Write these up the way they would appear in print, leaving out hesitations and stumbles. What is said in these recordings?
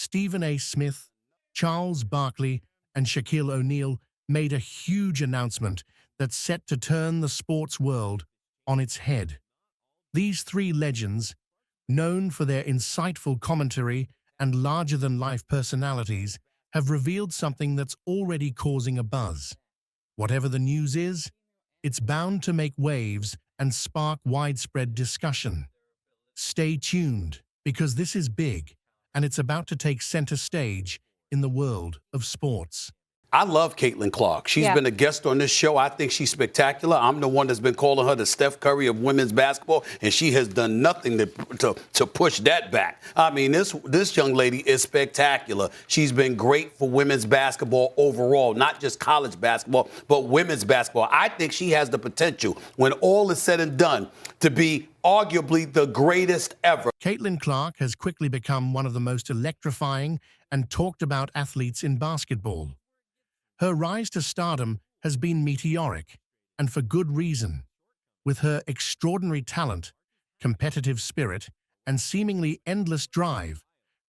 Stephen A. Smith, Charles Barkley, and Shaquille O'Neal made a huge announcement that's set to turn the sports world on its head. These three legends, known for their insightful commentary and larger-than-life personalities, have revealed something that's already causing a buzz. Whatever the news is, it's bound to make waves and spark widespread discussion. Stay tuned, because this is big, and it's about to take center stage in the world of sports. I love Caitlin Clark. She's been a guest on this show. I think she's spectacular. I'm the one that's been calling her the Steph Curry of women's basketball, and she has done nothing to push that back. I mean, this young lady is spectacular. She's been great for women's basketball overall, not just college basketball, but women's basketball. I think she has the potential, when all is said and done, to be arguably the greatest ever. Caitlin Clark has quickly become one of the most electrifying and talked about athletes in basketball. Her rise to stardom has been meteoric, and for good reason. With her extraordinary talent, competitive spirit, and seemingly endless drive,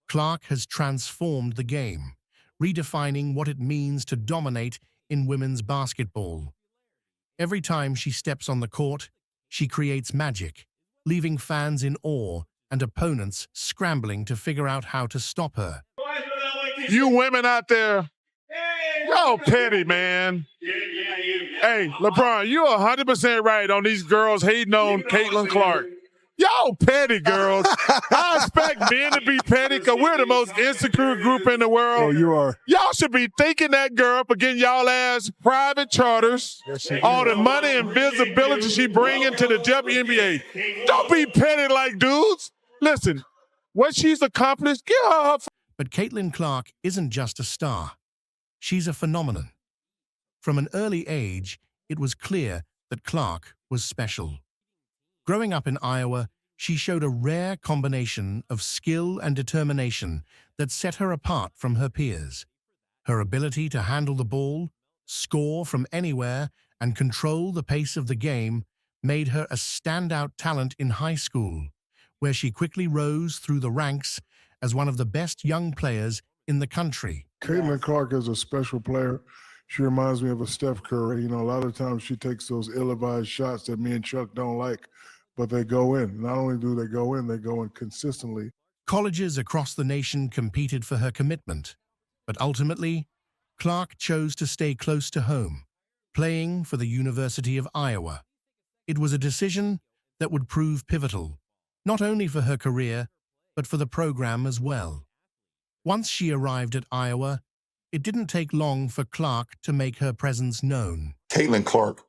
Clark has transformed the game, redefining what it means to dominate in women's basketball. Every time she steps on the court, she creates magic, leaving fans in awe and opponents scrambling to figure out how to stop her. You women out there, y'all petty, man. Hey, LeBron, you're 100% right on these girls hating on Caitlin Clark. Y'all petty girls. I expect men to be petty because we're the most insecure group in the world. Oh, you are. Y'all should be thanking that girl for getting y'all ass private charters, all the money and visibility she bringing to the WNBA. Don't be petty like dudes. Listen, what she's accomplished, give her her. But Caitlin Clark isn't just a star. She's a phenomenon. From an early age, it was clear that Clark was special. Growing up in Iowa, she showed a rare combination of skill and determination that set her apart from her peers. Her ability to handle the ball, score from anywhere, and control the pace of the game made her a standout talent in high school, where she quickly rose through the ranks as one of the best young players in the country. Caitlin Clark is a special player. She reminds me of a Steph Curry. You know, a lot of times she takes those ill-advised shots that me and Chuck don't like, but they go in. Not only do they go in consistently. Colleges across the nation competed for her commitment, but ultimately, Clark chose to stay close to home, playing for the University of Iowa. It was a decision that would prove pivotal, not only for her career, but for the program as well. Once she arrived at Iowa, it didn't take long for Clark to make her presence known. Caitlin Clark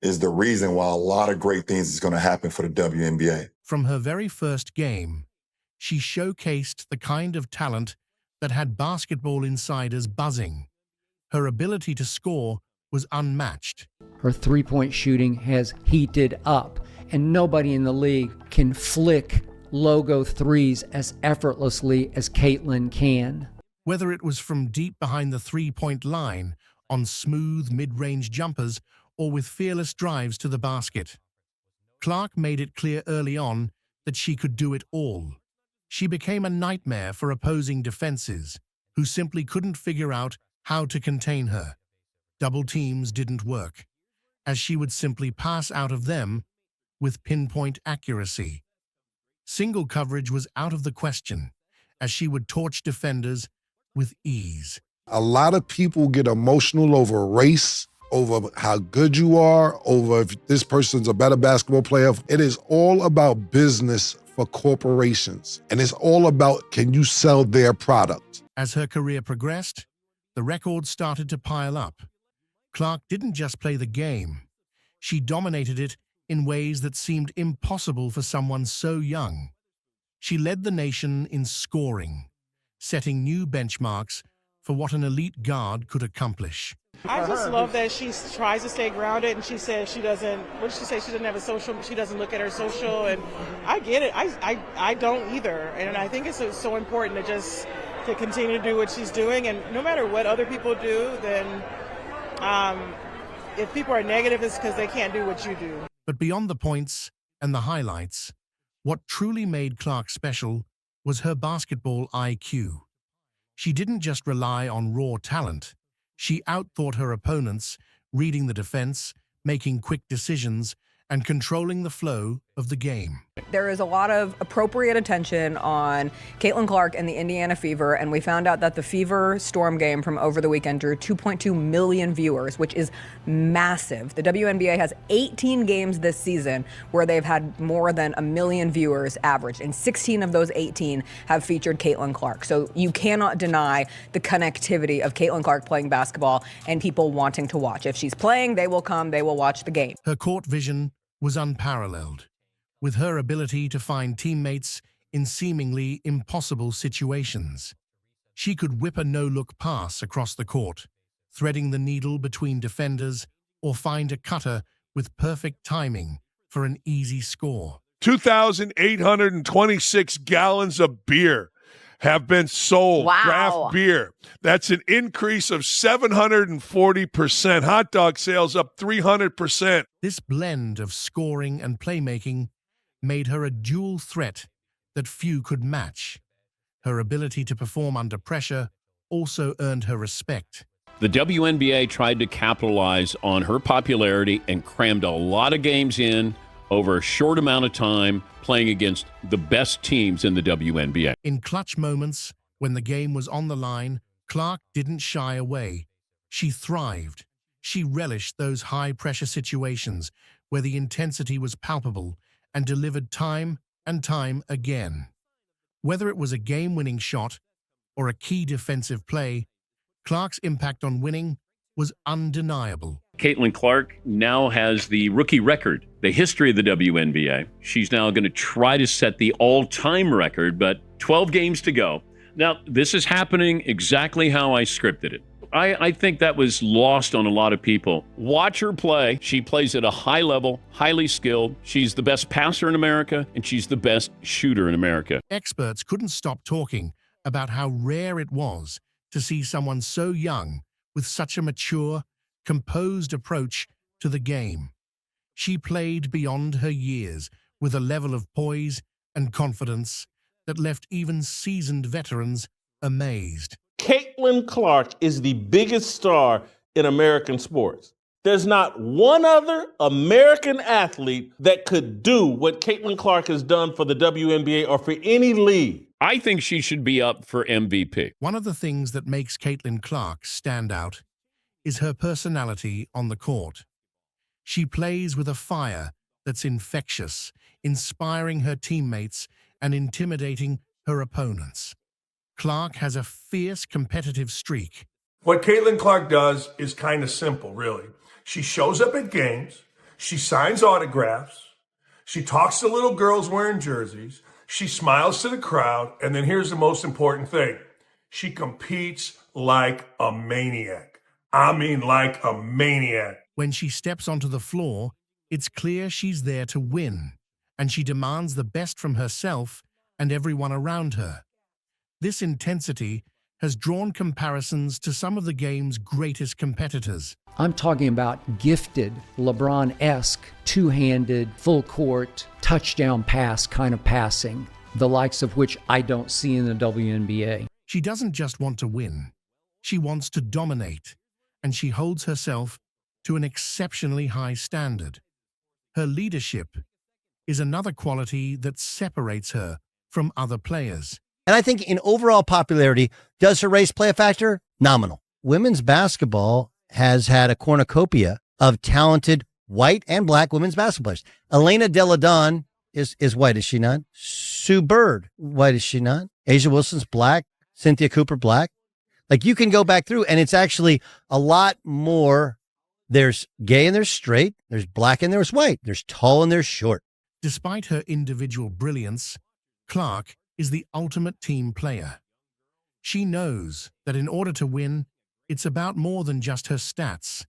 is the reason why a lot of great things is going to happen for the WNBA. From her very first game, she showcased the kind of talent that had basketball insiders buzzing. Her ability to score was unmatched. Her three-point shooting has heated up, and nobody in the league can flick logo threes as effortlessly as Caitlin can. Whether it was from deep behind the three-point line, on smooth mid-range jumpers, or with fearless drives to the basket, Clark made it clear early on that she could do it all. She became a nightmare for opposing defenses, who simply couldn't figure out how to contain her. Double teams didn't work, as she would simply pass out of them with pinpoint accuracy. Single coverage was out of the question, as she would torch defenders with ease. A lot of people get emotional over race, over how good you are, over if this person's a better basketball player. It is all about business for corporations, and it's all about, can you sell their product? As her career progressed, the records started to pile up. Clark didn't just play the game. She dominated it in ways that seemed impossible for someone so young. She led the nation in scoring, setting new benchmarks for what an elite guard could accomplish. I just love that she tries to stay grounded, and she says she doesn't, what did she say? She doesn't have a social, she doesn't look at her social, and I get it. I don't either. And I think it's so important to continue to do what she's doing, and no matter what other people do, then if people are negative, it's because they can't do what you do. But beyond the points and the highlights, what truly made Clark special was her basketball IQ. She didn't just rely on raw talent. She outthought her opponents, reading the defense, making quick decisions, and controlling the flow of the game. There is a lot of appropriate attention on Caitlin Clark and the Indiana Fever, and we found out that the Fever Storm game from over the weekend drew 2.2 million viewers, which is massive. The WNBA has 18 games this season where they've had more than 1 million viewers average, and 16 of those 18 have featured Caitlin Clark. So you cannot deny the connectivity of Caitlin Clark playing basketball and people wanting to watch. If she's playing, they will come, they will watch the game. Her court vision was unparalleled, with her ability to find teammates in seemingly impossible situations. She could whip a no-look pass across the court, threading the needle between defenders, or find a cutter with perfect timing for an easy score. 2,826 gallons of beer have been sold. Wow. Draft beer. That's an increase of 740%. Hot dog sales up 300%. This blend of scoring and playmaking made her a dual threat that few could match. Her ability to perform under pressure also earned her respect. The WNBA tried to capitalize on her popularity and crammed a lot of games in over a short amount of time, playing against the best teams in the WNBA. In clutch moments, when the game was on the line, Clark didn't shy away. She thrived. She relished those high-pressure situations where the intensity was palpable and delivered time and time again. Whether it was a game-winning shot or a key defensive play, Clark's impact on winning was undeniable. Caitlin Clark now has the rookie record, the history of the WNBA. She's now going to try to set the all-time record, but 12 games to go. Now, this is happening exactly how I scripted it. I think that was lost on a lot of people. Watch her play. She plays at a high level, highly skilled. She's the best passer in America, and she's the best shooter in America. Experts couldn't stop talking about how rare it was to see someone so young with such a mature, composed approach to the game. She played beyond her years with a level of poise and confidence that left even seasoned veterans amazed. Caitlin Clark is the biggest star in American sports. There's not one other American athlete that could do what Caitlin Clark has done for the WNBA or for any league. I think she should be up for MVP. One of the things that makes Caitlin Clark stand out is her personality on the court. She plays with a fire that's infectious, inspiring her teammates and intimidating her opponents. Clark has a fierce competitive streak. What Caitlin Clark does is kind of simple, really. She shows up at games, she signs autographs, she talks to little girls wearing jerseys, she smiles to the crowd, and then here's the most important thing. She competes like a maniac. I mean like a maniac. When she steps onto the floor, it's clear she's there to win, and she demands the best from herself and everyone around her. This intensity has drawn comparisons to some of the game's greatest competitors. I'm talking about gifted, LeBron-esque, two-handed, full-court, touchdown pass kind of passing, the likes of which I don't see in the WNBA. She doesn't just want to win. She wants to dominate, and she holds herself to an exceptionally high standard. Her leadership is another quality that separates her from other players. And I think in overall popularity, does her race play a factor? Nominal. Women's basketball has had a cornucopia of talented white and black women's basketball players. Elena Delle Donne is white, is she not? Sue Bird, white, is she not? Asia Wilson's black. Cynthia Cooper, black. Like, you can go back through, and it's actually a lot more. There's gay and there's straight. There's black and there's white. There's tall and there's short. Despite her individual brilliance, Clark is the ultimate team player. She knows that in order to win, it's about more than just her stats.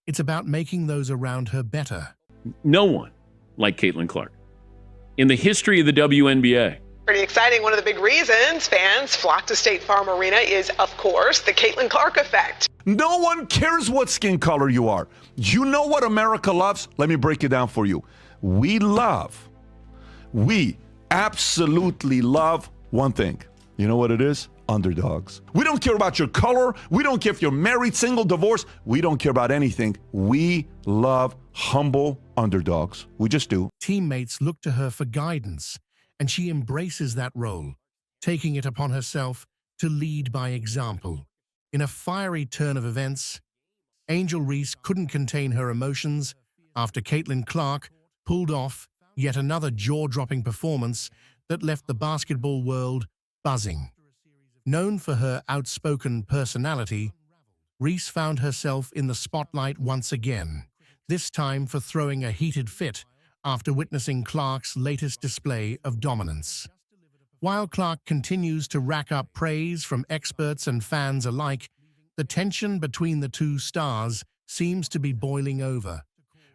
It's about making those around her better. No one like Caitlin Clark in the history of the WNBA. Pretty exciting. One of the big reasons fans flock to State Farm Arena is, of course, the Caitlin Clark effect. No one cares what skin color you are. You know what America loves? Let me break it down for you. We absolutely love one thing. You know what it is? underdogs. We don't care about your color. We don't care if you're married, single, divorced. We don't care about anything. We love humble underdogs. We just do. Teammates look to her for guidance, and she embraces that role, taking it upon herself to lead by example. In a fiery turn of events, Angel Reese couldn't contain her emotions after Caitlin Clark pulled off yet another jaw-dropping performance that left the basketball world buzzing. Known for her outspoken personality, Reese found herself in the spotlight once again, this time for throwing a heated fit after witnessing Clark's latest display of dominance. While Clark continues to rack up praise from experts and fans alike, the tension between the two stars seems to be boiling over.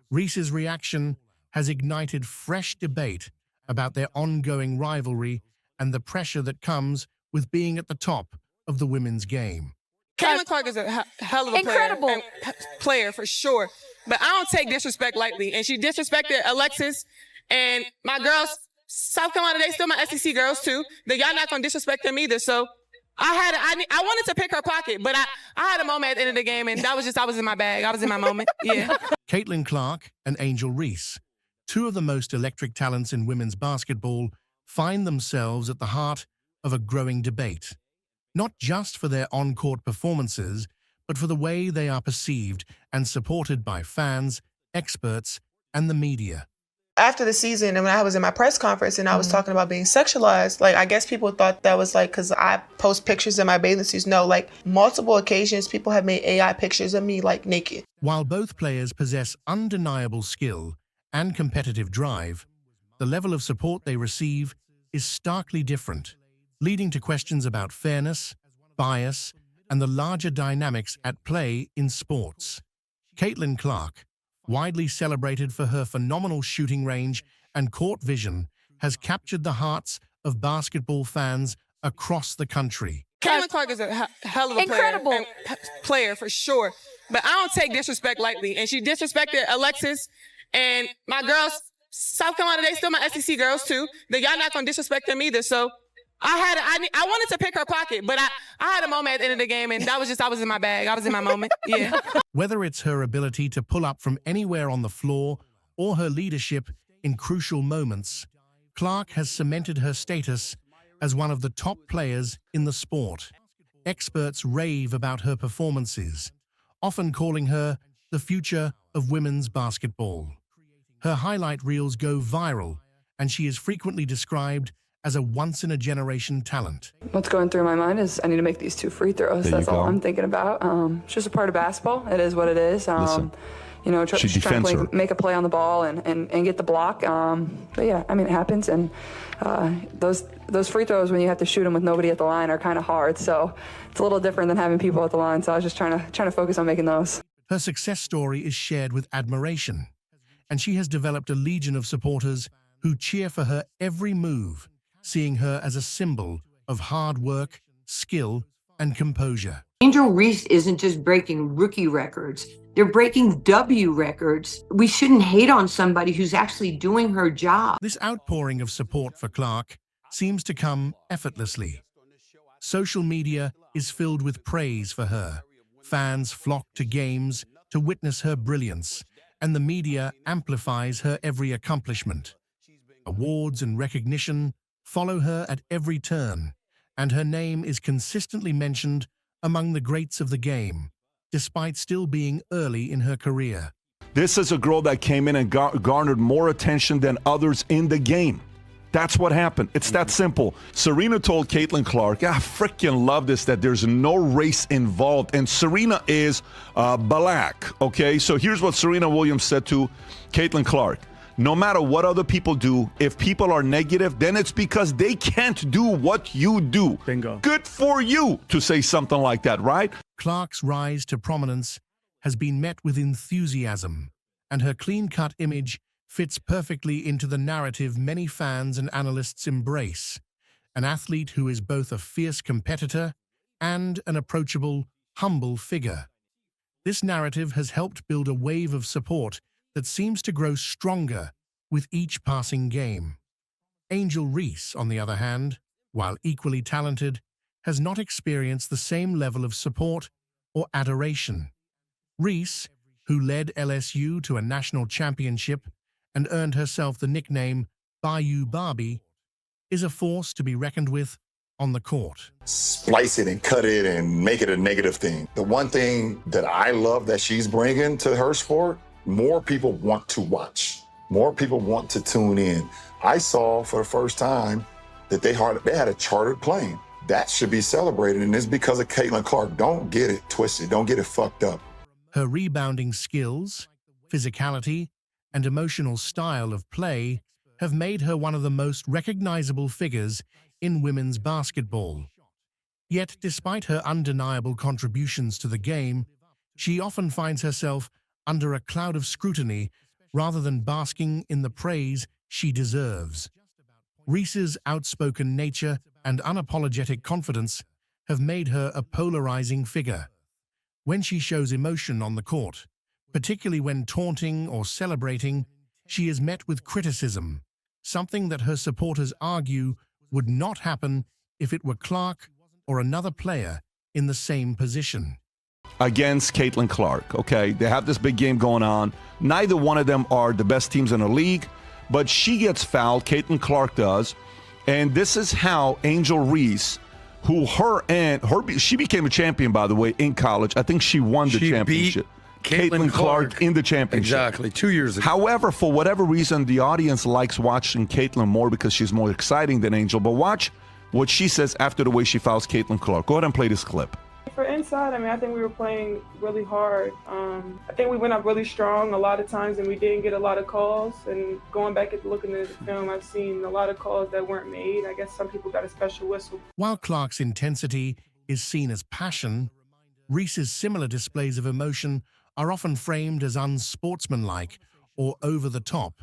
Reese's reaction has ignited fresh debate about their ongoing rivalry and the pressure that comes with being at the top of the women's game. Caitlin Clark is a hell of a player for sure. But I don't take disrespect lightly. And she disrespected Alexis and my girls. South Carolina, they still my SEC girls too. Y'all not gonna disrespect them either. So I wanted to pick her pocket, but I had a moment at the end of the game, and I was in my bag. I was in my moment. Yeah. Caitlin Clark and Angel Reese, two of the most electric talents in women's basketball, find themselves at the heart of a growing debate, not just for their on-court performances, but for the way they are perceived and supported by fans, experts, and the media. After the season, and when I was in my press conference and I was talking about being sexualized, like, I guess people thought that was like, because I post pictures in my bathing suits. No, like, multiple occasions, people have made AI pictures of me, like, naked. While both players possess undeniable skill and competitive drive, the level of support they receive is starkly different, leading to questions about fairness, bias, and the larger dynamics at play in sports. Caitlin Clark, widely celebrated for her phenomenal shooting range and court vision, has captured the hearts of basketball fans across the country. Caitlin Clark is a hell of a player for sure. But I don't take disrespect lightly. And she disrespected Alexis and my girls. South Carolina, they still my SEC girls too. Y'all not gonna disrespect them either. So I wanted to pick her pocket, but I had a moment at the end of the game, and I was in my bag. I was in my moment. Yeah. Whether it's her ability to pull up from anywhere on the floor or her leadership in crucial moments, Clark has cemented her status as one of the top players in the sport. Experts rave about her performances, often calling her the future of women's basketball. Her highlight reels go viral, and she is frequently described as a once-in-a-generation talent. What's going through my mind is I need to make these 2 free throws. That's all I'm thinking about. It's just a part of basketball. It is what it is. You know, trying to make a play on the ball and get the block. But yeah, I mean, it happens. And those free throws, when you have to shoot them with nobody at the line, are kind of hard. So it's a little different than having people at the line. So I was just trying to focus on making those. Her success story is shared with admiration, and she has developed a legion of supporters who cheer for her every move, seeing her as a symbol of hard work, skill, and composure. Angel Reese isn't just breaking rookie records. They're breaking W records. We shouldn't hate on somebody who's actually doing her job. This outpouring of support for Clark seems to come effortlessly. Social media is filled with praise for her. Fans flock to games to witness her brilliance, and the media amplifies her every accomplishment. Awards and recognition follow her at every turn, and her name is consistently mentioned among the greats of the game, despite still being early in her career. This is a girl that came in and garnered more attention than others in the game. That's what happened. It's that simple. Serena told Caitlin Clark, I freaking love this, that there's no race involved. And Serena is black, okay? So here's what Serena Williams said to Caitlin Clark. No matter what other people do, if people are negative, then it's because they can't do what you do. Bingo. Good for you to say something like that, right? Clark's rise to prominence has been met with enthusiasm, and her clean-cut image fits perfectly into the narrative many fans and analysts embrace. An athlete who is both a fierce competitor and an approachable, humble figure. This narrative has helped build a wave of support that seems to grow stronger with each passing game. Angel Reese, on the other hand, while equally talented, has not experienced the same level of support or adoration. Reese, who led LSU to a national championship and earned herself the nickname Bayou Barbie, is a force to be reckoned with on the court. Splice it and cut it and make it a negative thing. The one thing that I love that she's bringing to her sport, more people want to watch. More people want to tune in. I saw for the first time that they had a chartered plane. That should be celebrated, and it's because of Caitlin Clark. Don't get it twisted. Don't get it fucked up. Her rebounding skills, physicality, and emotional style of play have made her one of the most recognizable figures in women's basketball. Yet, despite her undeniable contributions to the game, she often finds herself under a cloud of scrutiny rather than basking in the praise she deserves. Reese's outspoken nature and unapologetic confidence have made her a polarizing figure. When she shows emotion on the court, particularly when taunting or celebrating, she is met with criticism, something that her supporters argue would not happen if it were Clark or another player in the same position. Against Caitlin Clark, okay? They have this big game going on. Neither one of them are the best teams in the league, but she gets fouled, Caitlin Clark does, and this is how Angel Reese, who she became a champion, by the way, in college. I think she won the championship. Caitlin Clark in the championship. Exactly, 2 years ago. However, for whatever reason, the audience likes watching Caitlin more because she's more exciting than Angel. But watch what she says after the way she fouls Caitlin Clark. Go ahead and play this clip. For inside, I think we were playing really hard. I think we went up really strong a lot of times and we didn't get a lot of calls. And going back and looking at the film, I've seen a lot of calls that weren't made. I guess some people got a special whistle. While Clark's intensity is seen as passion, Reese's similar displays of emotion are often framed as unsportsmanlike or over the top.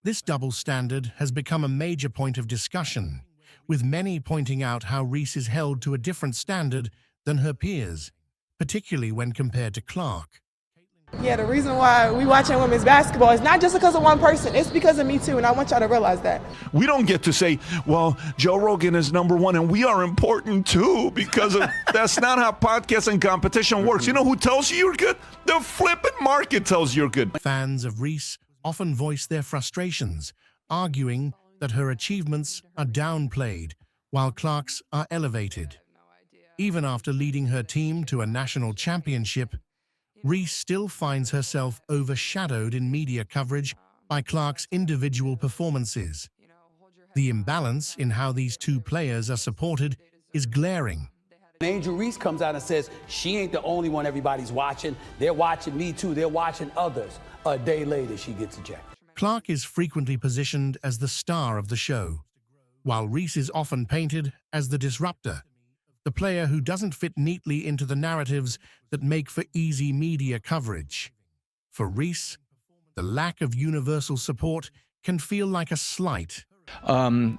This double standard has become a major point of discussion, with many pointing out how Reese is held to a different standard than her peers, particularly when compared to Clark. Yeah, the reason why we watching women's basketball is not just because of one person, it's because of me too, and I want y'all to realize that. We don't get to say, well, Joe Rogan is number one and we are important too, because that's not how podcasts and competition works. You know who tells you you're good? The flipping market tells you're good. Fans of Reese often voice their frustrations, arguing that her achievements are downplayed while Clark's are elevated. Even after leading her team to a national championship, Reese still finds herself overshadowed in media coverage by Clark's individual performances. The imbalance in how these two players are supported is glaring. Angel Reese comes out and says, she ain't the only one everybody's watching. They're watching me too. They're watching others. A day later, she gets ejected. Clark is frequently positioned as the star of the show, while Reese is often painted as the disruptor, the player who doesn't fit neatly into the narratives that make for easy media coverage. For Reese, the lack of universal support can feel like a slight. And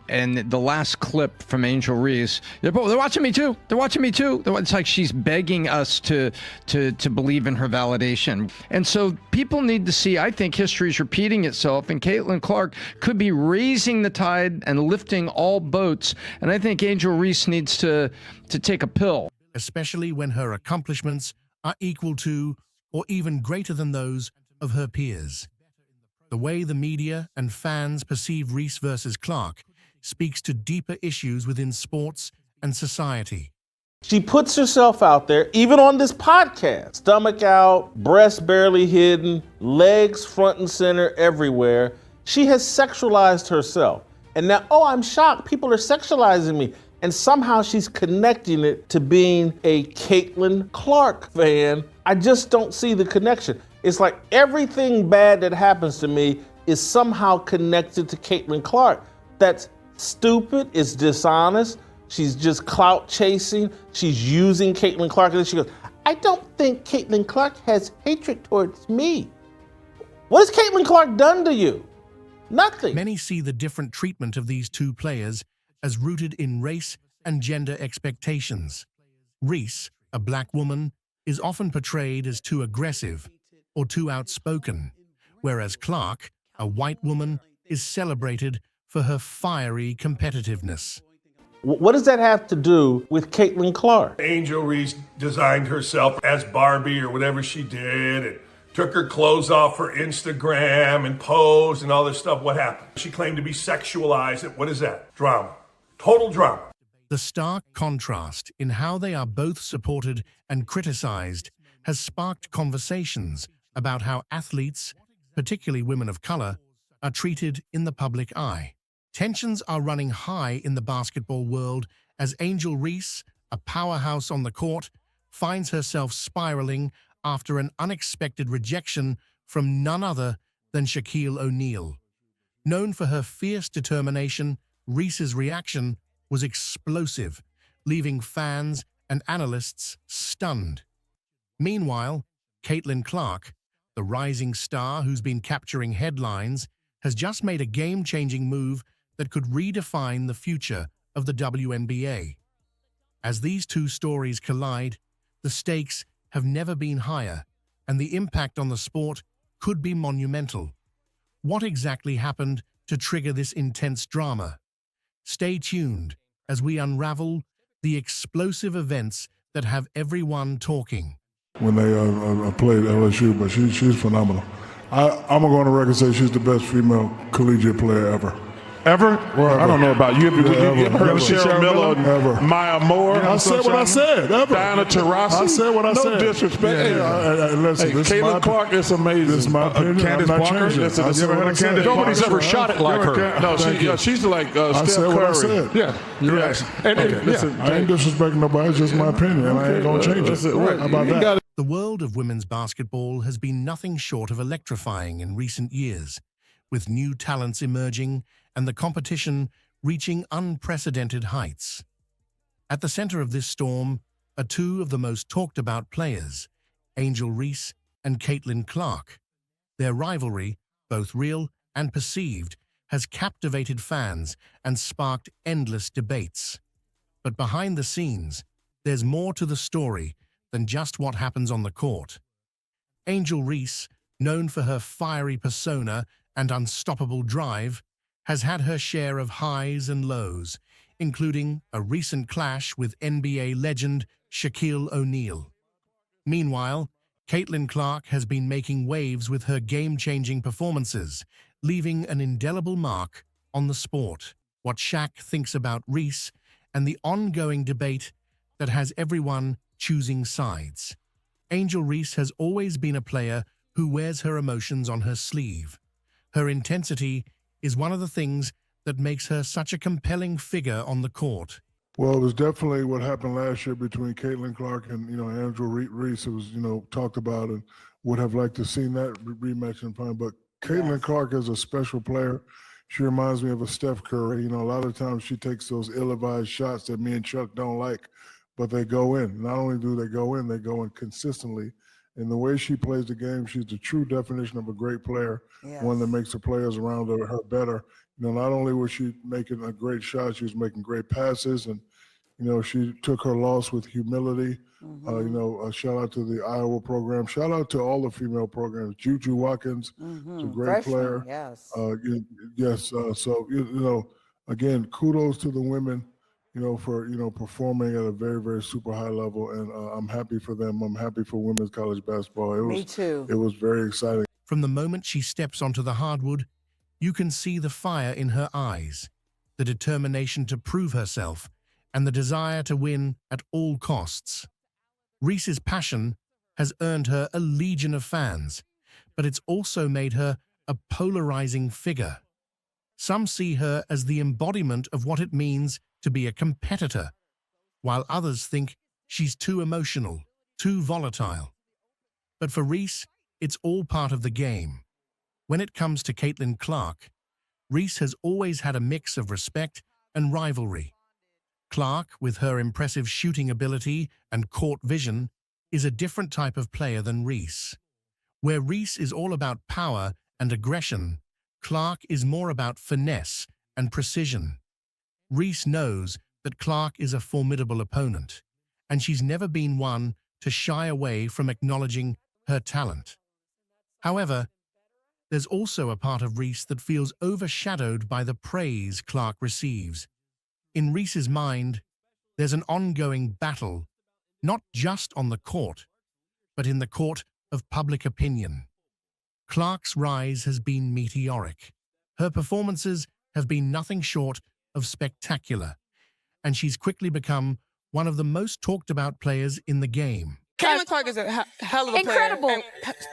the last clip from Angel Reese, they're watching me too. They're watching me too. It's like she's begging us to believe in her validation. And so people need to see, I think history is repeating itself, and Caitlin Clark could be raising the tide and lifting all boats. And I think Angel Reese needs to take a pill. Especially when her accomplishments are equal to or even greater than those of her peers. The way the media and fans perceive Reese versus Clark speaks to deeper issues within sports and society. She puts herself out there, even on this podcast. Stomach out, breast barely hidden, legs front and center everywhere. She has sexualized herself. And now, I'm shocked. People are sexualizing me. And somehow she's connecting it to being a Caitlin Clark fan. I just don't see the connection. It's like everything bad that happens to me is somehow connected to Caitlin Clark. That's stupid, it's dishonest, she's just clout chasing, she's using Caitlin Clark, and then she goes, I don't think Caitlin Clark has hatred towards me. What has Caitlin Clark done to you? Nothing. Many see the different treatment of these two players as rooted in race and gender expectations. Reese, a black woman, is often portrayed as too aggressive or too outspoken, whereas Clark, a white woman, is celebrated for her fiery competitiveness. What does that have to do with Caitlin Clark? Angel Reese designed herself as Barbie or whatever she did and took her clothes off for Instagram and posed and all this stuff. What happened? She claimed to be sexualized. What is that? Drama. Total drama. The stark contrast in how they are both supported and criticized has sparked conversations about how athletes, particularly women of color, are treated in the public eye. Tensions are running high in the basketball world as Angel Reese, a powerhouse on the court, finds herself spiraling after an unexpected rejection from none other than Shaquille O'Neal. Known for her fierce determination, Reese's reaction was explosive, leaving fans and analysts stunned. Meanwhile, Caitlin Clark, the rising star who's been capturing headlines, has just made a game-changing move that could redefine the future of the WNBA. As these two stories collide, the stakes have never been higher, and the impact on the sport could be monumental. What exactly happened to trigger this intense drama? Stay tuned as we unravel the explosive events that have everyone talking. When they played LSU, but she's phenomenal. I'm going to go on the record and say she's the best female collegiate player ever. Ever? Well, I don't know about you. You ever heard of Cheryl Miller and Maya Moore? I said what I said. Ever. Diana Taurasi? I said what I said. No disrespect. Listen, Caitlin Clark is amazing. This is my opinion. Candace Parker? Nobody's ever shot it like her. No, she's like Steph Curry. What I said. Yeah, you're right. Listen, I ain't disrespecting nobody. It's just my opinion, and I ain't going to change it. How about that? The world of women's basketball has been nothing short of electrifying in recent years, with new talents emerging and the competition reaching unprecedented heights. At the center of this storm are two of the most talked-about players, Angel Reese and Caitlin Clark. Their rivalry, both real and perceived, has captivated fans and sparked endless debates. But behind the scenes, there's more to the story than just what happens on the court. Angel Reese, known for her fiery persona and unstoppable drive, has had her share of highs and lows, including a recent clash with NBA legend Shaquille O'Neal. Meanwhile, Caitlin Clark has been making waves with her game-changing performances, leaving an indelible mark on the sport. What Shaq thinks about Reese and the ongoing debate that has everyone choosing sides. Angel Reese has always been a player who wears her emotions on her sleeve. Her intensity is one of the things that makes her such a compelling figure on the court. Well, it was definitely what happened last year between Caitlin Clark and, Angel Reese. It was, talked about and would have liked to seen that rematch in time. But Caitlin Clark is a special player. She reminds me of a Steph Curry. A lot of times she takes those ill-advised shots that me and Chuck don't like, but they go in. Not only do they go in consistently. And the way she plays the game, she's the true definition of a great player, one that makes the players around her better. Not only was she making a great shot, she was making great passes, and she took her loss with humility. Shout out to the Iowa program. Shout out to all the female programs. Juju Watkins is a great player. Again, kudos to the women, for performing at a very, very super high level, and I'm happy for them. I'm happy for women's college basketball. Me too. It was very exciting. From the moment she steps onto the hardwood, you can see the fire in her eyes, the determination to prove herself, and the desire to win at all costs. Reese's passion has earned her a legion of fans, but it's also made her a polarizing figure. Some see her as the embodiment of what it means to be a competitor, while others think she's too emotional, too volatile. But for Reese, it's all part of the game. When it comes to Caitlin Clark, Reese has always had a mix of respect and rivalry. Clark, with her impressive shooting ability and court vision, is a different type of player than Reese. Where Reese is all about power and aggression, Clark is more about finesse and precision. Reese knows that Clark is a formidable opponent, and she's never been one to shy away from acknowledging her talent. However, there's also a part of Reese that feels overshadowed by the praise Clark receives. In Reese's mind, there's an ongoing battle, not just on the court, but in the court of public opinion. Clark's rise has been meteoric. Her performances have been nothing short of spectacular, and she's quickly become one of the most talked about players in the game. Caitlin Clark is a hell of a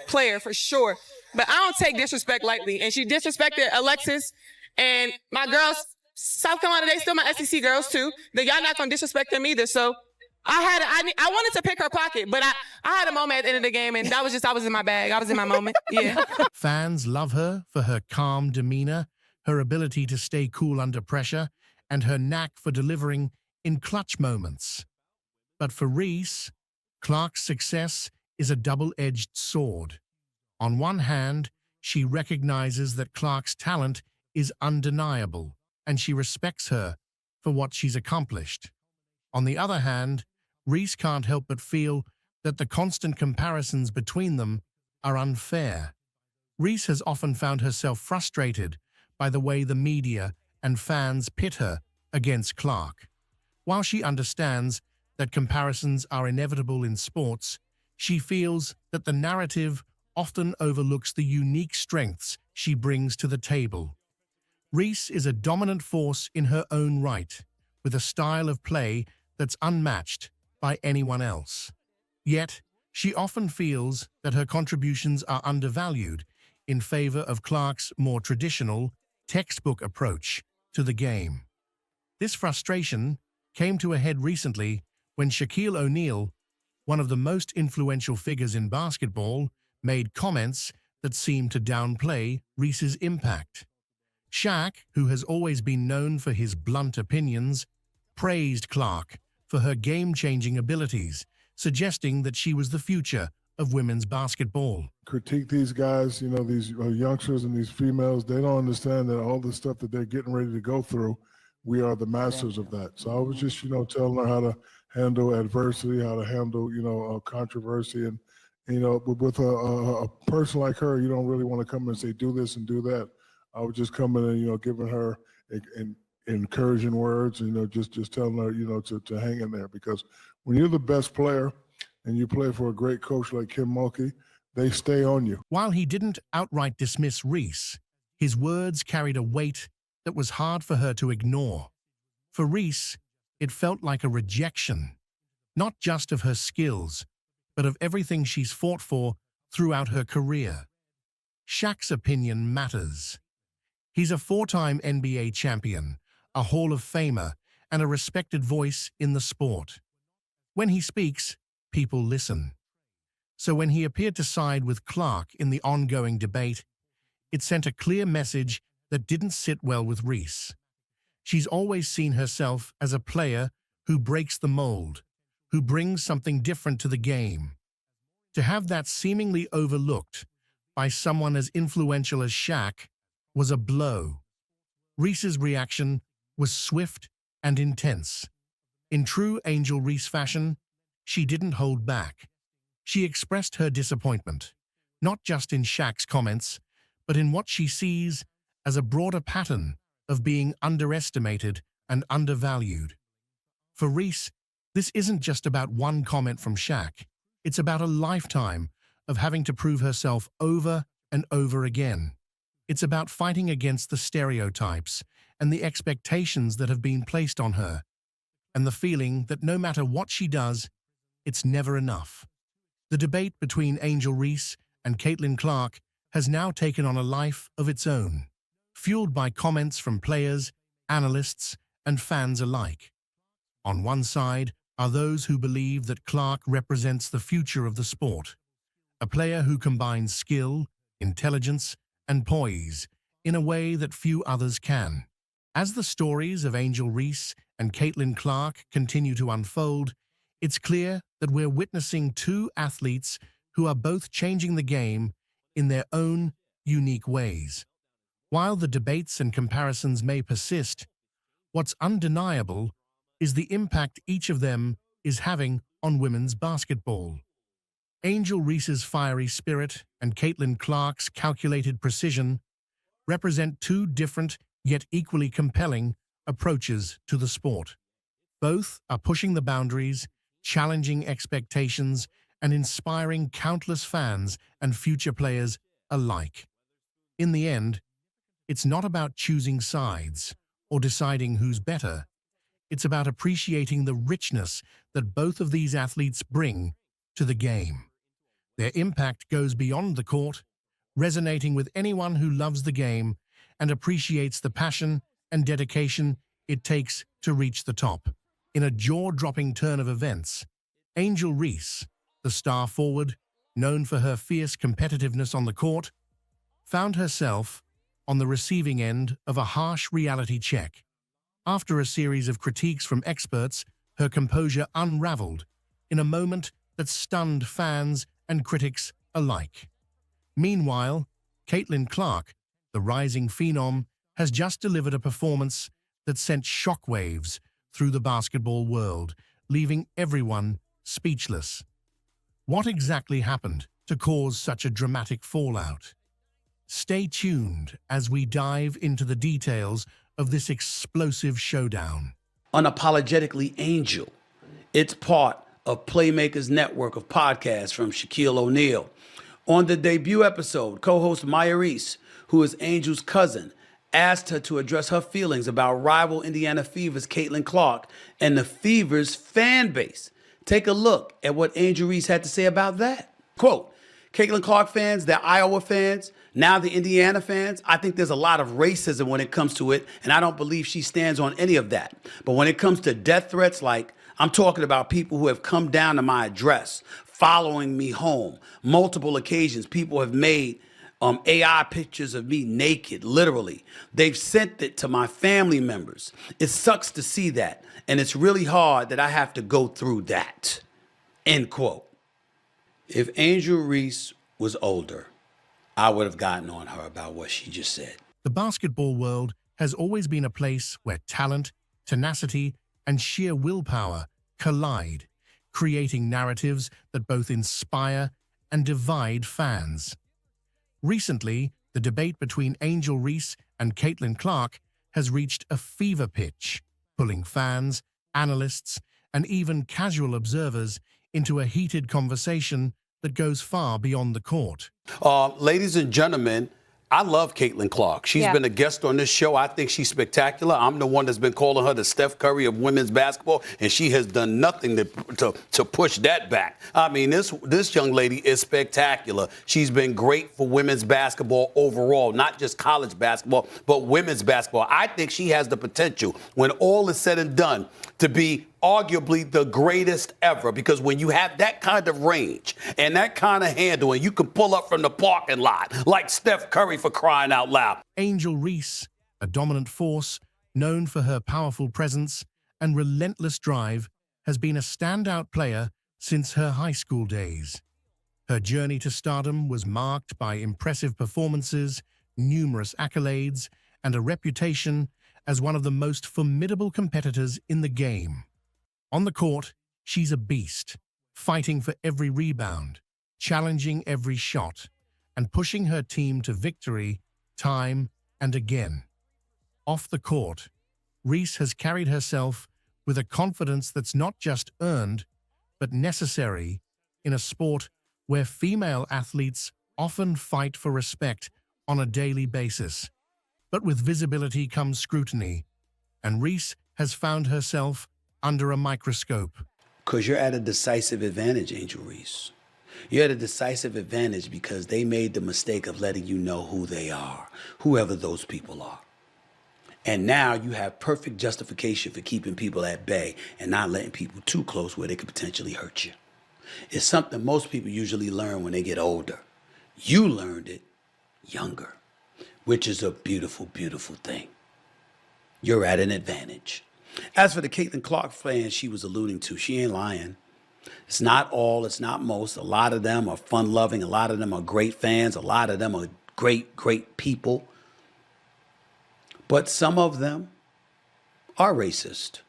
player for sure. But I don't take disrespect lightly. And she disrespected Alexis and my girls. South Carolina, they still my SEC girls too. That y'all not gonna disrespect them either. So I wanted to pick her pocket, but I had a moment at the end of the game, and I was in my bag. I was in my moment. Yeah. Fans love her for her calm demeanor, her ability to stay cool under pressure, and her knack for delivering in clutch moments. But for Reese, Clark's success is a double-edged sword. On one hand, she recognizes that Clark's talent is undeniable, and she respects her for what she's accomplished. On the other hand, Reese can't help but feel that the constant comparisons between them are unfair. Reese has often found herself frustrated by the way the media and fans pit her against Clark. While she understands that comparisons are inevitable in sports, she feels that the narrative often overlooks the unique strengths she brings to the table. Reese is a dominant force in her own right, with a style of play that's unmatched by anyone else. Yet, she often feels that her contributions are undervalued in favor of Clark's more traditional, textbook approach to the game. This frustration came to a head recently when Shaquille O'Neal, one of the most influential figures in basketball, made comments that seemed to downplay Reese's impact. Shaq, who has always been known for his blunt opinions, praised Clark for her game-changing abilities, suggesting that she was the future of women's basketball. Critique these guys, these youngsters and these females, they don't understand that all the stuff that they're getting ready to go through, we are the masters of that. So I was just, telling her how to handle adversity, how to handle, controversy. And, with a person like her, you don't really want to come and say, do this and do that. I was just coming and, giving her encouraging words, just telling her, to hang in there. Because when you're the best player and you play for a great coach like Kim Mulkey, they stay on you. While he didn't outright dismiss Reese, his words carried a weight that was hard for her to ignore. For Reese, it felt like a rejection, not just of her skills, but of everything she's fought for throughout her career. Shaq's opinion matters. He's a four-time NBA champion, a Hall of Famer, and a respected voice in the sport. When he speaks, people listen. So when he appeared to side with Clark in the ongoing debate, it sent a clear message that didn't sit well with Reese. She's always seen herself as a player who breaks the mold, who brings something different to the game. To have that seemingly overlooked by someone as influential as Shaq was a blow. Reese's reaction was swift and intense. In true Angel Reese fashion, she didn't hold back. She expressed her disappointment, not just in Shaq's comments, but in what she sees as a broader pattern of being underestimated and undervalued. For Reese, this isn't just about one comment from Shaq. It's about a lifetime of having to prove herself over and over again. It's about fighting against the stereotypes and the expectations that have been placed on her, and the feeling that no matter what she does, it's never enough. The debate between Angel Reese and Caitlin Clark has now taken on a life of its own, fueled by comments from players, analysts, and fans alike. On one side are those who believe that Clark represents the future of the sport, a player who combines skill, intelligence, and poise in a way that few others can. As the stories of Angel Reese and Caitlin Clark continue to unfold, it's clear that we're witnessing two athletes who are both changing the game in their own unique ways. While the debates and comparisons may persist, what's undeniable is the impact each of them is having on women's basketball. Angel Reese's fiery spirit and Caitlin Clark's calculated precision represent two different yet equally compelling approaches to the sport. Both are pushing the boundaries, challenging expectations, and inspiring countless fans and future players alike. In the end, it's not about choosing sides or deciding who's better. It's about appreciating the richness that both of these athletes bring to the game. Their impact goes beyond the court, resonating with anyone who loves the game and appreciates the passion and dedication it takes to reach the top. In a jaw-dropping turn of events, Angel Reese, the star forward, known for her fierce competitiveness on the court, found herself on the receiving end of a harsh reality check. After a series of critiques from experts, her composure unraveled in a moment that stunned fans and critics alike. Meanwhile, Caitlin Clark, the rising phenom, has just delivered a performance that sent shockwaves through the basketball world, leaving everyone speechless. What exactly happened to cause such a dramatic fallout? Stay tuned as we dive into the details of this explosive showdown. Unapologetically Angel. It's part of Playmakers Network of podcasts from Shaquille O'Neal. On the debut episode, co-host Maya Reese, who is Angel's cousin, asked her to address her feelings about rival Indiana Fever's Caitlin Clark and the Fever's fan base. Take a look at what Angel Reese had to say about that. Quote, Caitlin Clark fans, the Iowa fans, now the Indiana fans, I think there's a lot of racism when it comes to it, and I don't believe she stands on any of that. But when it comes to death threats, like, I'm talking about people who have come down to my address, following me home. Multiple occasions, people have made AI pictures of me naked, literally. They've sent it to my family members. It sucks to see that, and it's really hard that I have to go through that, end quote. If Angel Reese was older, I would have gotten on her about what she just said. The basketball world has always been a place where talent, tenacity, and sheer willpower collide, creating narratives that both inspire and divide fans. Recently, the debate between Angel Reese and Caitlin Clark has reached a fever pitch, pulling fans, analysts, and even casual observers into a heated conversation that goes far beyond the court. Ladies and gentlemen, I love Caitlin Clark. She's been a guest on this show. I think she's spectacular. I'm the one that's been calling her the Steph Curry of women's basketball, and she has done nothing to push that back. I mean, this young lady is spectacular. She's been great for women's basketball overall, not just college basketball, but women's basketball. I think she has the potential, when all is said and done, to be arguably the greatest ever, because when you have that kind of range and that kind of handle, and you can pull up from the parking lot like Steph Curry, for crying out loud. Angel Reese, a dominant force known for her powerful presence and relentless drive, has been a standout player since her high school days. Her journey to stardom was marked by impressive performances, numerous accolades, and a reputation as one of the most formidable competitors in the game. On the court, she's a beast, fighting for every rebound, challenging every shot, and pushing her team to victory time and again. Off the court, Reese has carried herself with a confidence that's not just earned, but necessary in a sport where female athletes often fight for respect on a daily basis. But with visibility comes scrutiny, and Reese has found herself under a microscope. Because you're at a decisive advantage, Angel Reese. You're at a decisive advantage because they made the mistake of letting you know who they are, whoever those people are. And now you have perfect justification for keeping people at bay and not letting people too close where they could potentially hurt you. It's something most people usually learn when they get older. You learned it younger, which is a beautiful, beautiful thing. You're at an advantage. As for the Caitlin Clark fans she was alluding to, she ain't lying. It's not all, it's not most. A lot of them are fun-loving. A lot of them are great fans. A lot of them are great, great people. But some of them are racist.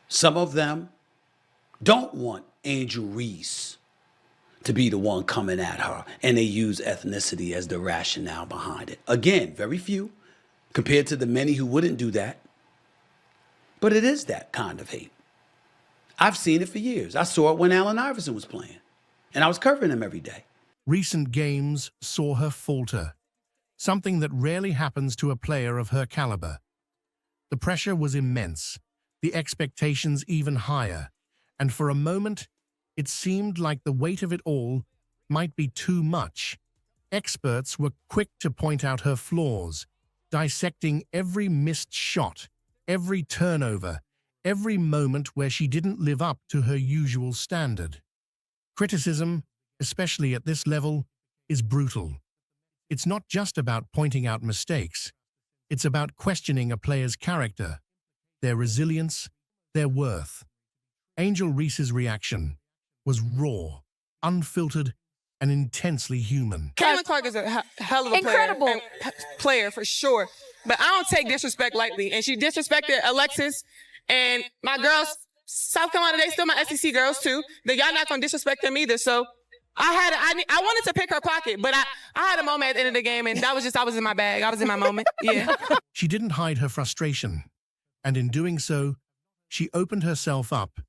Some of them don't want Angel Reese to be the one coming at her, and they use ethnicity as the rationale behind it. Again, very few, compared to the many who wouldn't do that. But it is that kind of hate. I've seen it for years. I saw it when Allen Iverson was playing, and I was covering him every day. Recent games saw her falter, something that rarely happens to a player of her caliber. The pressure was immense, the expectations even higher, and for a moment, it seemed like the weight of it all might be too much. Experts were quick to point out her flaws, dissecting every missed shot, every turnover, every moment where she didn't live up to her usual standard. Criticism, especially at this level, is brutal. It's not just about pointing out mistakes. It's about questioning a player's character, their resilience, their worth. Angel Reese's reaction was raw, unfiltered, and intensely human. Caitlin Clark is a hell of a player for sure. But I don't take disrespect lightly. And she disrespected Alexis and my girls. South Carolina, they still my SEC girls too. Y'all not gonna disrespect them either. So I wanted to pick her pocket, but I had a moment at the end of the game, and I was in my bag. I was in my moment. Yeah. She didn't hide her frustration, and in doing so, she opened herself up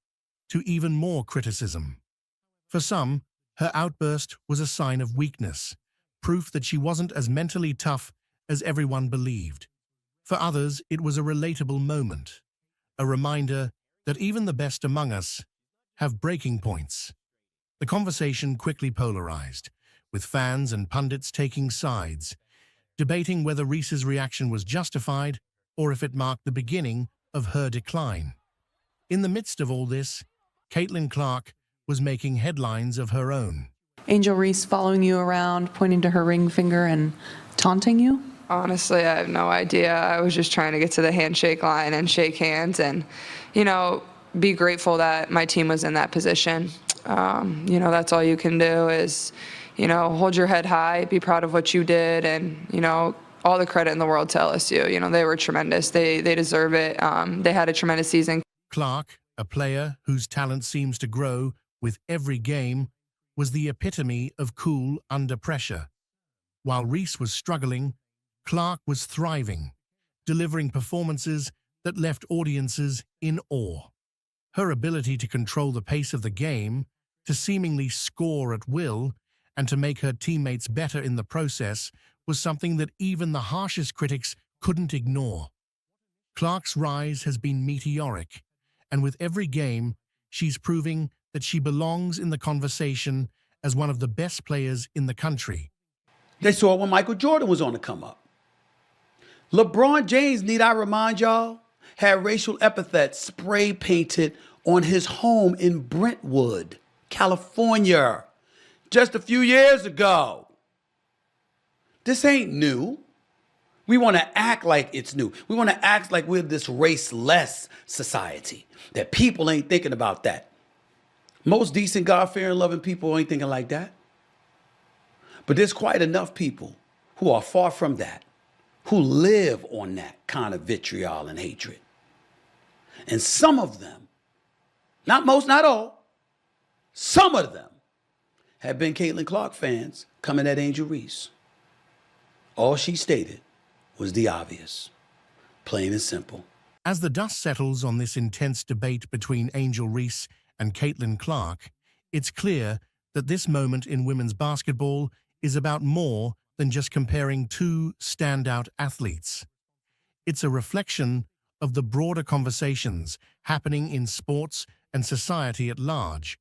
to even more criticism. For some, her outburst was a sign of weakness, proof that she wasn't as mentally tough as everyone believed. For others, it was a relatable moment, a reminder that even the best among us have breaking points. The conversation quickly polarized, with fans and pundits taking sides, debating whether Reese's reaction was justified or if it marked the beginning of her decline. In the midst of all this, Caitlin Clark was making headlines of her own. Angel Reese following you around, pointing to her ring finger and taunting you? Honestly, I have no idea. I was just trying to get to the handshake line and shake hands and, be grateful that my team was in that position. That's all you can do is, hold your head high, be proud of what you did, and, all the credit in the world to LSU. They were tremendous. They deserve it. They had a tremendous season. Clark, a player whose talent seems to grow with every game, was the epitome of cool under pressure. While Reese was struggling, Clark was thriving, delivering performances that left audiences in awe. Her ability to control the pace of the game, to seemingly score at will, and to make her teammates better in the process was something that even the harshest critics couldn't ignore. Clark's rise has been meteoric, and with every game, she's proving that she belongs in the conversation as one of the best players in the country. They saw it when Michael Jordan was on the come up. LeBron James, need I remind y'all, had racial epithets spray painted on his home in Brentwood, California, just a few years ago. This ain't new. We want to act like it's new. We want to act like we're this race-less society, that people ain't thinking about that. Most decent, God-fearing, loving people ain't thinking like that. But there's quite enough people who are far from that, who live on that kind of vitriol and hatred. And some of them, not most, not all, some of them have been Caitlin Clark fans coming at Angel Reese. All she stated was the obvious, plain and simple. As the dust settles on this intense debate between Angel Reese and Caitlin Clark, it's clear that this moment in women's basketball is about more than just comparing two standout athletes. It's a reflection of the broader conversations happening in sports and society at large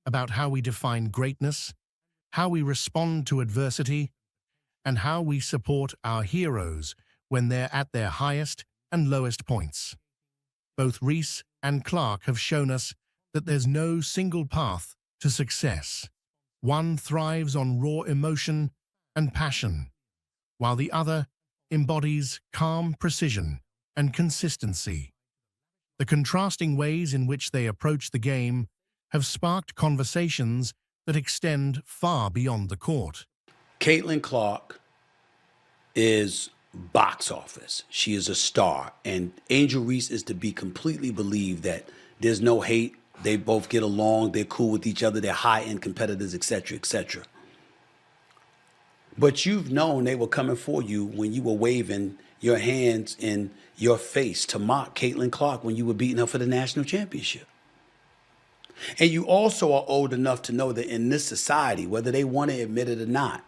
about how we define greatness, how we respond to adversity, and how we support our heroes when they're at their highest and lowest points. Both Reese and Clark have shown us that there's no single path to success. One thrives on raw emotion and passion, while the other embodies calm precision and consistency. The contrasting ways in which they approach the game have sparked conversations that extend far beyond the court. Caitlin Clark is box office. She is a star. And Angel Reese is to be completely believed that there's no hate. They both get along. They're cool with each other. They're high-end competitors, etc., etc. But you've known they were coming for you when you were waving your hands in your face to mock Caitlin Clark when you were beating her for the national championship. And you also are old enough to know that in this society, whether they want to admit it or not,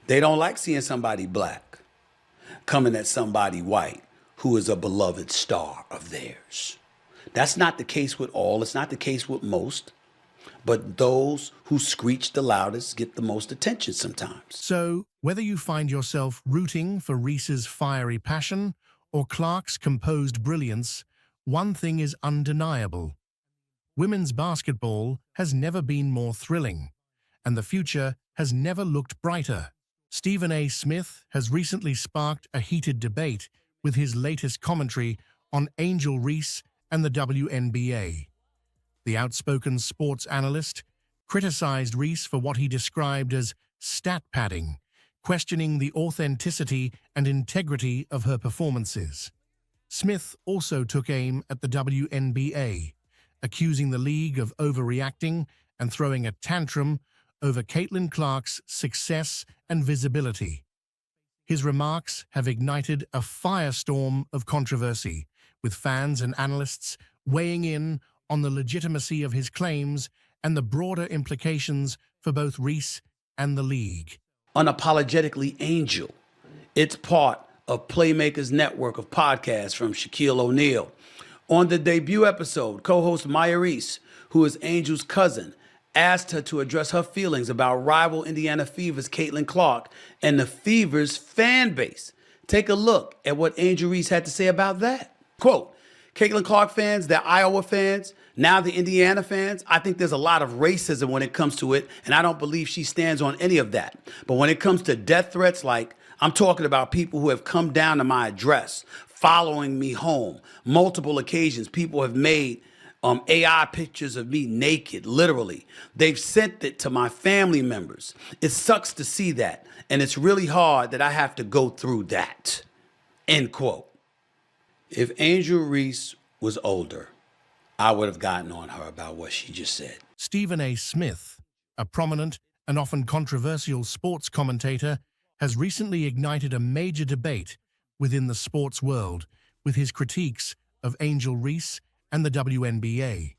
they don't like seeing somebody black coming at somebody white who is a beloved star of theirs. That's not the case with all. It's not the case with most. But those who screech the loudest get the most attention sometimes. So, whether you find yourself rooting for Reese's fiery passion or Clark's composed brilliance, one thing is undeniable. Women's basketball has never been more thrilling, and the future has never looked brighter. Stephen A. Smith has recently sparked a heated debate with his latest commentary on Angel Reese and the WNBA. The outspoken sports analyst criticized Reese for what he described as stat padding, questioning the authenticity and integrity of her performances. Smith also took aim at the WNBA, accusing the league of overreacting and throwing a tantrum over Caitlin Clark's success and visibility. His remarks have ignited a firestorm of controversy, with fans and analysts weighing in on the legitimacy of his claims and the broader implications for both Reese and the league. Unapologetically Angel. It's part of Playmakers Network of podcasts from Shaquille O'Neal. On the debut episode, co-host Maya Reese, who is Angel's cousin, asked her to address her feelings about rival Indiana Fever's Caitlin Clark and the Fever's fan base. Take a look at what Angel Reese had to say about that. Quote, Caitlin Clark fans, the Iowa fans, now the Indiana fans, I think there's a lot of racism when it comes to it, and I don't believe she stands on any of that. But when it comes to death threats, like I'm talking about people who have come down to my address, following me home, multiple occasions, people have made AI pictures of me naked, literally. They've sent it to my family members. It sucks to see that, and it's really hard that I have to go through that, end quote. If Angel Reese was older, I would have gotten on her about what she just said. Stephen A. Smith, a prominent and often controversial sports commentator, has recently ignited a major debate within the sports world with his critiques of Angel Reese and the WNBA.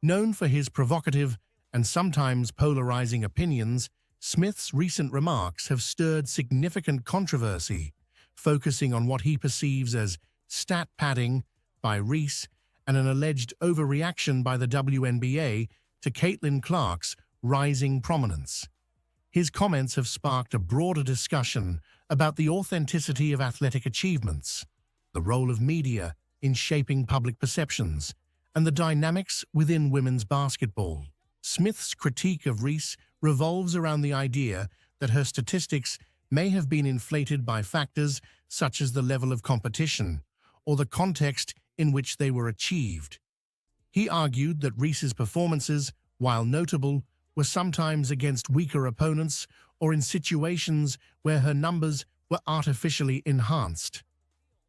Known for his provocative and sometimes polarizing opinions, Smith's recent remarks have stirred significant controversy, focusing on what he perceives as stat padding by Reese and an alleged overreaction by the WNBA to Caitlin Clark's rising prominence. His comments have sparked a broader discussion about the authenticity of athletic achievements, the role of media in shaping public perceptions, and the dynamics within women's basketball. Smith's critique of Reese revolves around the idea that her statistics may have been inflated by factors such as the level of competition or the context in which they were achieved. He argued that Reese's performances, while notable, were sometimes against weaker opponents or in situations where her numbers were artificially enhanced.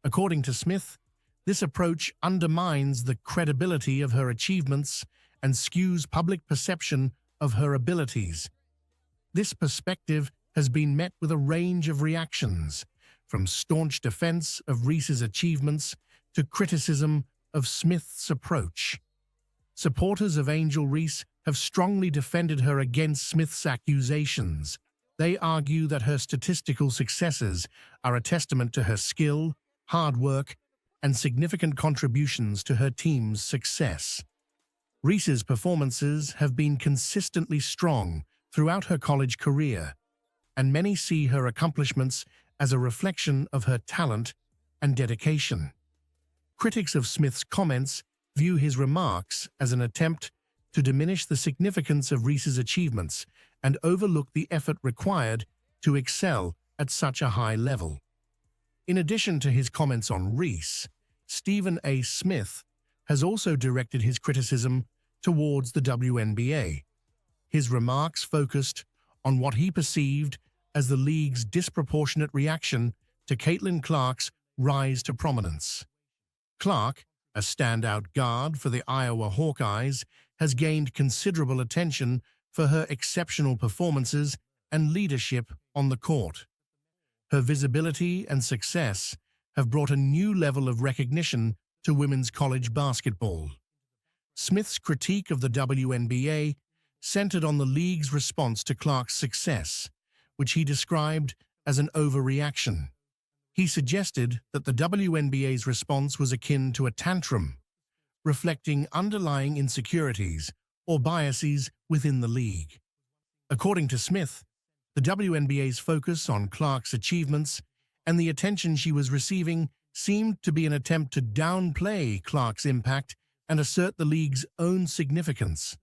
According to Smith, this approach undermines the credibility of her achievements and skews public perception of her abilities. This perspective has been met with a range of reactions, from staunch defense of Reese's achievements to criticism of Smith's approach. Supporters of Angel Reese have strongly defended her against Smith's accusations. They argue that her statistical successes are a testament to her skill, hard work, and significant contributions to her team's success. Reese's performances have been consistently strong throughout her college career, and many see her accomplishments as a reflection of her talent and dedication. Critics of Smith's comments view his remarks as an attempt to diminish the significance of Reese's achievements and overlook the effort required to excel at such a high level. In addition to his comments on Reese, Stephen A. Smith has also directed his criticism towards the WNBA. His remarks focused on what he perceived as the league's disproportionate reaction to Caitlin Clark's rise to prominence. Clark, a standout guard for the Iowa Hawkeyes, has gained considerable attention for her exceptional performances and leadership on the court. Her visibility and success have brought a new level of recognition to women's college basketball. Smith's critique of the WNBA centered on the league's response to Clark's success, which he described as an overreaction. He suggested that the WNBA's response was akin to a tantrum, reflecting underlying insecurities or biases within the league. According to Smith, the WNBA's focus on Clark's achievements and the attention she was receiving seemed to be an attempt to downplay Clark's impact and assert the league's own significance.